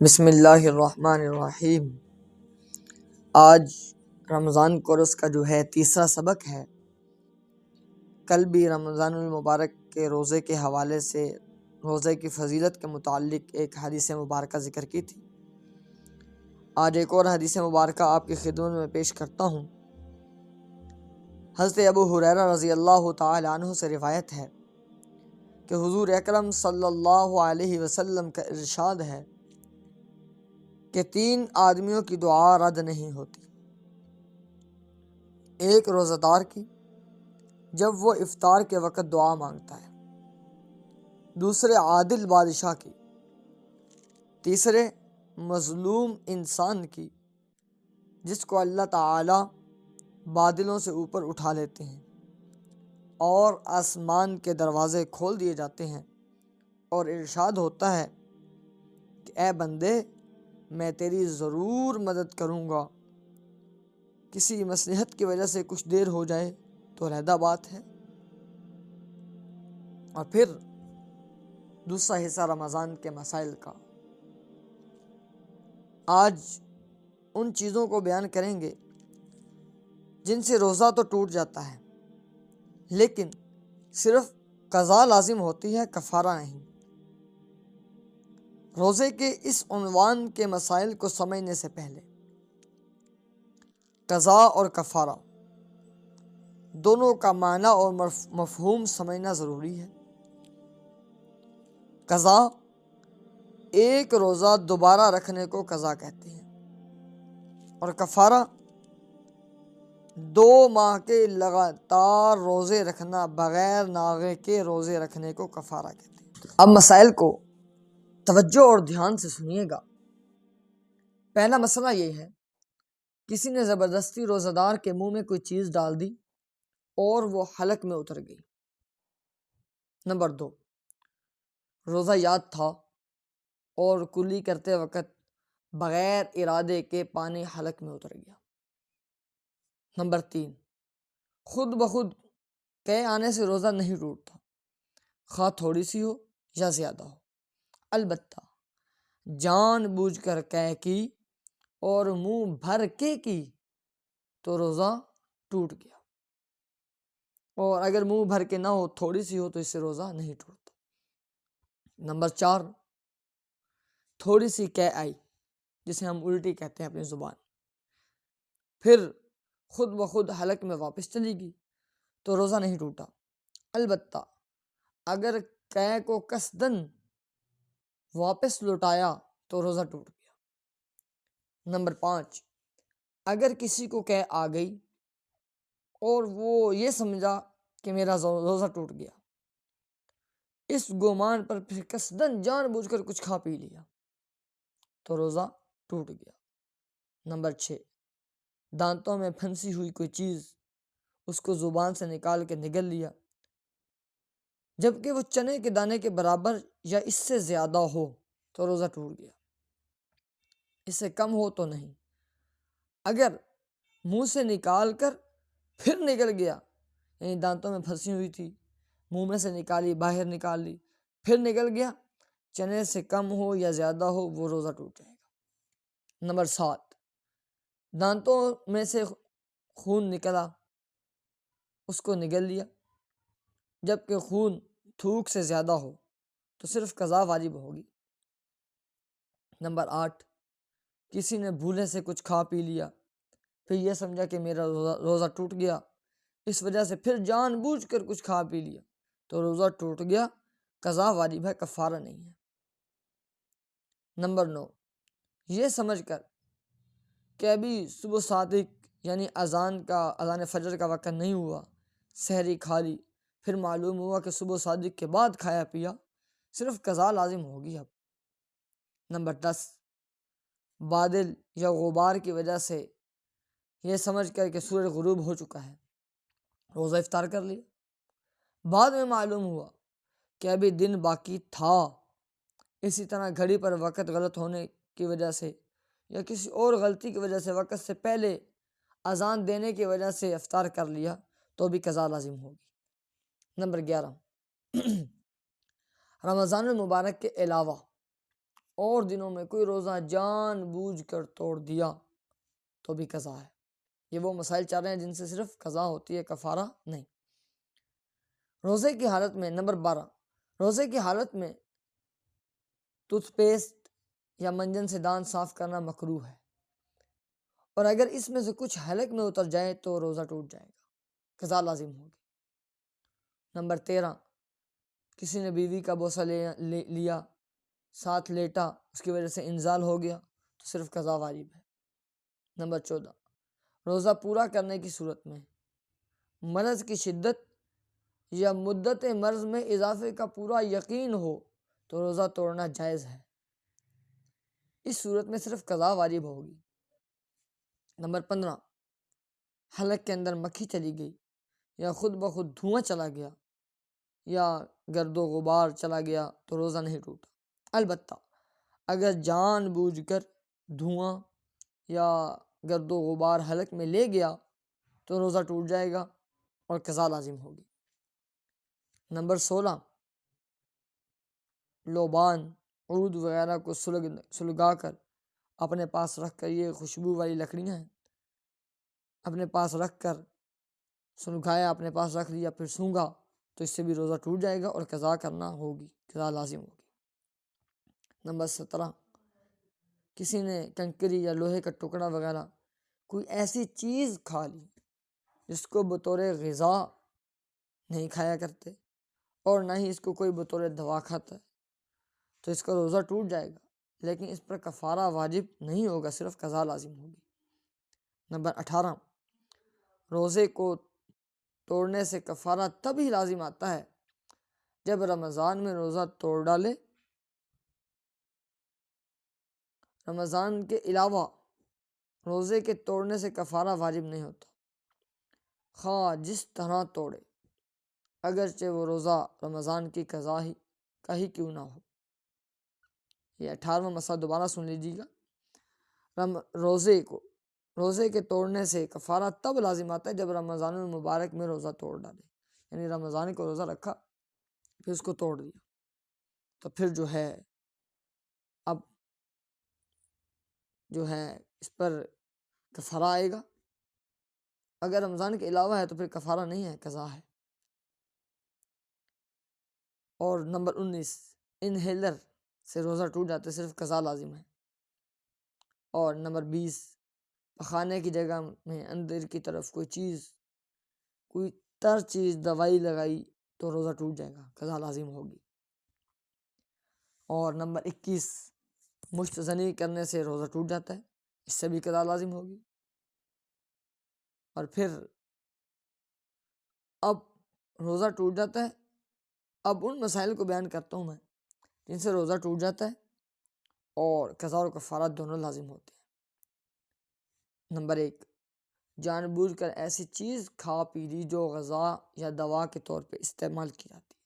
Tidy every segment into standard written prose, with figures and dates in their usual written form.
بسم اللہ الرحمن الرحیم۔ آج رمضان کورس کا جو ہے تیسرا سبق ہے۔ کل بھی رمضان المبارک کے روزے کے حوالے سے روزے کی فضیلت کے متعلق ایک حدیث مبارکہ ذکر کی تھی۔ آج ایک اور حدیث مبارکہ آپ کی خدمت میں پیش کرتا ہوں۔ حضرت ابو ہریرہ رضی اللہ تعالی عنہ سے روایت ہے کہ حضور اکرم صلی اللہ علیہ وسلم کا ارشاد ہے کہ 3 آدمیوں کی دعا رد نہیں ہوتی۔ ایک روزہ دار کی جب وہ افطار کے وقت دعا مانگتا ہے، دوسرے عادل بادشاہ کی، تیسرے مظلوم انسان کی جس کو اللہ تعالی بادلوں سے اوپر اٹھا لیتے ہیں اور آسمان کے دروازے کھول دیے جاتے ہیں اور ارشاد ہوتا ہے کہ اے بندے، میں تیری ضرور مدد کروں گا۔ کسی مصلحت کی وجہ سے کچھ دیر ہو جائے تو علیحدہ بات ہے۔ اور پھر دوسرا حصہ رمضان کے مسائل کا۔ آج ان چیزوں کو بیان کریں گے جن سے روزہ تو ٹوٹ جاتا ہے لیکن صرف قضا لازم ہوتی ہے، کفارہ نہیں۔ روزے کے اس عنوان کے مسائل کو سمجھنے سے پہلے قضا اور کفارہ دونوں کا معنی اور مفہوم سمجھنا ضروری ہے۔ قضا ایک روزہ دوبارہ رکھنے کو قضا کہتے ہیں اور کفارہ 2 ماہ کے لگاتار روزے رکھنا، بغیر ناغے کے روزے رکھنے کو کفارہ کہتے ہیں۔ اب مسائل کو توجہ اور دھیان سے سنیے گا۔ پہلا مسئلہ یہ ہے، کسی نے زبردستی روزہ دار کے منہ میں کوئی چیز ڈال دی اور وہ حلق میں اتر گئی۔ نمبر 2، روزہ یاد تھا اور کلی کرتے وقت بغیر ارادے کے پانی حلق میں اتر گیا۔ نمبر 3، خود بخود قے آنے سے روزہ نہیں ٹوٹتا، خواہ تھوڑی سی ہو یا زیادہ ہو، البتہ جان بوجھ کر قے کی اور منہ بھر کے کی تو روزہ ٹوٹ گیا، اور اگر منہ بھر کے نہ ہو، تھوڑی سی ہو، تو اس سے روزہ نہیں ٹوٹتا۔ نمبر 4، تھوڑی سی قے آئی جسے ہم الٹی کہتے ہیں اپنی زبان، پھر خود بخود حلق میں واپس چلی گئی تو روزہ نہیں ٹوٹا، البتہ اگر قے کو قصدن واپس لوٹایا تو روزہ ٹوٹ گیا۔ نمبر 5، اگر کسی کو قے آ گئی اور وہ یہ سمجھا کہ میرا روزہ ٹوٹ گیا، اس گمان پر پھر قصدن جان بوجھ کر کچھ کھا پی لیا تو روزہ ٹوٹ گیا۔ نمبر 6، دانتوں میں پھنسی ہوئی کوئی چیز اس کو زبان سے نکال کے نگل لیا، جبکہ وہ چنے کے دانے کے برابر یا اس سے زیادہ ہو تو روزہ ٹوٹ گیا، اس سے کم ہو تو نہیں۔ اگر منہ سے نکال کر پھر نکل گیا، یعنی دانتوں میں پھنسی ہوئی تھی، منہ میں سے نکالی، باہر نکال لی، پھر نکل گیا، چنے سے کم ہو یا زیادہ ہو، وہ روزہ ٹوٹ جائے گا۔ نمبر 7، دانتوں میں سے خون نکلا، اس کو نگل لیا، جبکہ خون تھوک سے زیادہ ہو تو صرف قضا واجب ہوگی۔ نمبر 8، کسی نے بھولے سے کچھ کھا پی لیا، پھر یہ سمجھا کہ میرا روزہ ٹوٹ گیا، اس وجہ سے پھر جان بوجھ کر کچھ کھا پی لیا تو روزہ ٹوٹ گیا، قضا واجب ہے، کفارہ نہیں ہے۔ نمبر 9، یہ سمجھ کر کہ ابھی صبح صادق یعنی اذان فجر کا وقت نہیں ہوا، سحری کھا لی، پھر معلوم ہوا کہ صبح صادق کے بعد کھایا پیا، صرف قضا لازم ہوگی اب۔ نمبر 10، بادل یا غبار کی وجہ سے یہ سمجھ کر کہ سورج غروب ہو چکا ہے، روزہ افطار کر لیا، بعد میں معلوم ہوا کہ ابھی دن باقی تھا، اسی طرح گھڑی پر وقت غلط ہونے کی وجہ سے یا کسی اور غلطی کی وجہ سے وقت سے پہلے اذان دینے کی وجہ سے افطار کر لیا تو بھی قضا لازم ہوگی۔ نمبر 11، رمضان المبارک کے علاوہ اور دنوں میں کوئی روزہ جان بوجھ کر توڑ دیا تو بھی قضا ہے۔ یہ وہ مسائل چاہ رہے ہیں جن سے صرف قضا ہوتی ہے، کفارہ نہیں۔ روزے کی حالت میں نمبر 12، روزے کی حالت میں ٹوتھ پیسٹ یا منجن سے دانت صاف کرنا مکروہ ہے، اور اگر اس میں سے کچھ حلق میں اتر جائے تو روزہ ٹوٹ جائے گا، قضا لازم ہوگی۔ نمبر 13، کسی نے بیوی کا بوسہ لیا، ساتھ لیٹا، اس کی وجہ سے انزال ہو گیا تو صرف قضا واجب ہے۔ نمبر 14، روزہ پورا کرنے کی صورت میں مرض کی شدت یا مدت مرض میں اضافے کا پورا یقین ہو تو روزہ توڑنا جائز ہے، اس صورت میں صرف قضا واجب ہوگی۔ نمبر 15، حلق کے اندر مکھی چلی گئی یا خود بخود دھواں چلا گیا یا گرد و غبار چلا گیا تو روزہ نہیں ٹوٹا، البتہ اگر جان بوجھ کر دھواں یا گرد و غبار حلق میں لے گیا تو روزہ ٹوٹ جائے گا اور قضا لازم ہوگی۔ نمبر 16، لوبان، عود وغیرہ کو سلگا کر اپنے پاس رکھ کر، یہ خوشبو والی لکڑیاں ہیں، اپنے پاس رکھ کر سلگایا، اپنے پاس رکھ لیا پھر سونگا تو اس سے بھی روزہ ٹوٹ جائے گا اور قضا کرنا ہوگی، قضا لازم ہوگی۔ نمبر 17، کسی نے کنکری یا لوہے کا ٹکڑا وغیرہ کوئی ایسی چیز کھا لی جس کو بطور غذا نہیں کھایا کرتے اور نہ ہی اس کو کوئی بطور دوا کھاتا ہے تو اس کا روزہ ٹوٹ جائے گا، لیکن اس پر کفارہ واجب نہیں ہوگا، صرف قضا لازم ہوگی۔ نمبر 18، روزے کو توڑنے سے کفارہ تب ہی لازم آتا ہے جب رمضان میں روزہ توڑ ڈالے، رمضان کے علاوہ روزے کے توڑنے سے کفارہ واجب نہیں ہوتا، خواہ جس طرح توڑے، اگرچہ وہ روزہ رمضان کی قضا کا ہی کیوں نہ ہو۔ یہ 18واں مسئلہ دوبارہ سن لیجیے گا۔ روزے کے توڑنے سے کفارہ تب لازم آتا ہے جب رمضان المبارک میں روزہ توڑ ڈالے، یعنی رمضان کو روزہ رکھا پھر اس کو توڑ دیا تو پھر اب اس پر کفارہ آئے گا، اگر رمضان کے علاوہ ہے تو پھر کفارہ نہیں ہے، قضا ہے۔ اور نمبر 19، انہیلر سے روزہ ٹوٹ جاتا ہے، صرف قضا لازم ہے۔ اور نمبر 20، پخانے کی جگہ میں اندر کی طرف کوئی تر چیز دوائی لگائی تو روزہ ٹوٹ جائے گا، قضا لازم ہوگی۔ اور نمبر 21، مشت زنی کرنے سے روزہ ٹوٹ جاتا ہے، اس سے بھی قضا لازم ہوگی۔ اور پھر اب روزہ ٹوٹ جاتا ہے، اب ان مسائل کو بیان کرتا ہوں میں جن سے روزہ ٹوٹ جاتا ہے اور قضا اور کفارہ دونوں لازم ہوتے ہیں۔ نمبر 1، جان بوجھ کر ایسی چیز کھا پی لی جو غذا یا دوا کے طور پہ استعمال کی جاتی ہے۔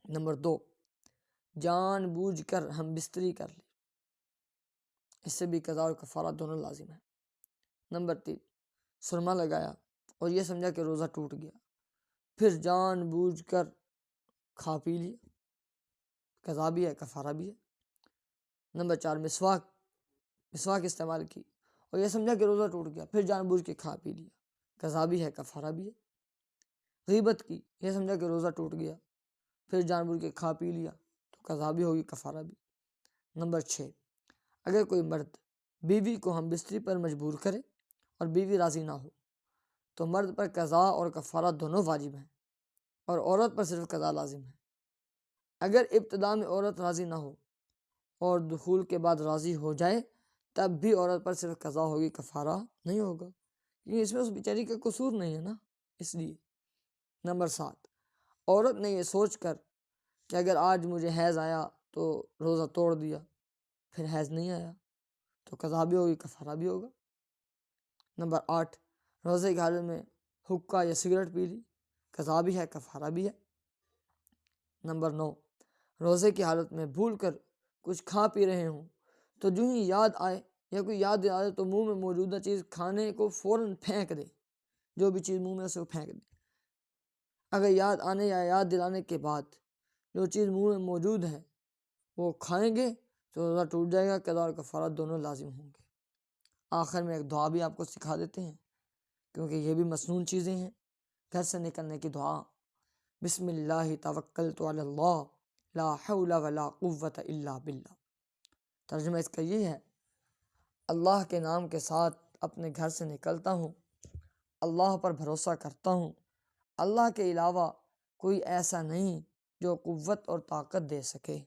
نمبر 2، جان بوجھ کر ہم بستری کر لی، اس سے بھی قضا اور کفارہ دونوں لازم ہیں۔ نمبر 3، سرما لگایا اور یہ سمجھا کہ روزہ ٹوٹ گیا، پھر جان بوجھ کر کھا پی لیا، قضا بھی ہے، کفارہ بھی ہے۔ نمبر 4، مسواک استعمال کی اور یہ سمجھا کہ روزہ ٹوٹ گیا، پھر جان بوجھ کے کھا پی لیا، قضا بھی ہے، کفارہ بھی ہے۔ غیبت کی، یہ سمجھا کہ روزہ ٹوٹ گیا، پھر جان بوجھ کے کھا پی لیا تو قضا بھی ہوگی، کفارہ بھی۔ نمبر 6، اگر کوئی مرد بیوی کو ہم بستری پر مجبور کرے اور بیوی راضی نہ ہو تو مرد پر قضا اور کفارہ دونوں واجب ہیں اور عورت پر صرف قضا لازم ہے۔ اگر ابتدا میں عورت راضی نہ ہو اور دخول کے بعد راضی ہو جائے تب بھی عورت پر صرف قضا ہوگی، کفارہ نہیں ہوگا، کیونکہ اس میں اس بیچاری کا قصور نہیں ہے نا، اس لیے۔ نمبر 7، عورت نے یہ سوچ کر کہ اگر آج مجھے حیض آیا تو روزہ توڑ دیا، پھر حیض نہیں آیا تو قضا بھی ہوگی، کفارہ بھی ہوگا۔ نمبر 8، روزے کی حالت میں حقہ یا سگریٹ پی لی، قضا بھی ہے، کفارہ بھی ہے۔ نمبر 9، روزے کی حالت میں بھول کر کچھ کھا پی رہے ہوں تو جو ہی یاد آئے یا کوئی یاد آئے تو منہ میں موجودہ چیز کھانے کو فوراً پھینک دے، جو بھی چیز منہ میں سے وہ پھینک دے۔ اگر یاد آنے یا یاد دلانے کے بعد جو چیز منہ میں موجود ہے وہ کھائیں گے تو روزہ ٹوٹ جائے گا، قضا اور کفارہ دونوں لازم ہوں گے۔ آخر میں ایک دعا بھی آپ کو سکھا دیتے ہیں، کیونکہ یہ بھی مسنون چیزیں ہیں۔ گھر سے نکلنے کی دعا، بسم اللہ توکلت علی اللہ لا حول ولا قوت الا باللہ۔ ترجمہ اس کا یہ ہے، اللہ کے نام کے ساتھ اپنے گھر سے نکلتا ہوں، اللہ پر بھروسہ کرتا ہوں، اللہ کے علاوہ کوئی ایسا نہیں جو قوت اور طاقت دے سکے۔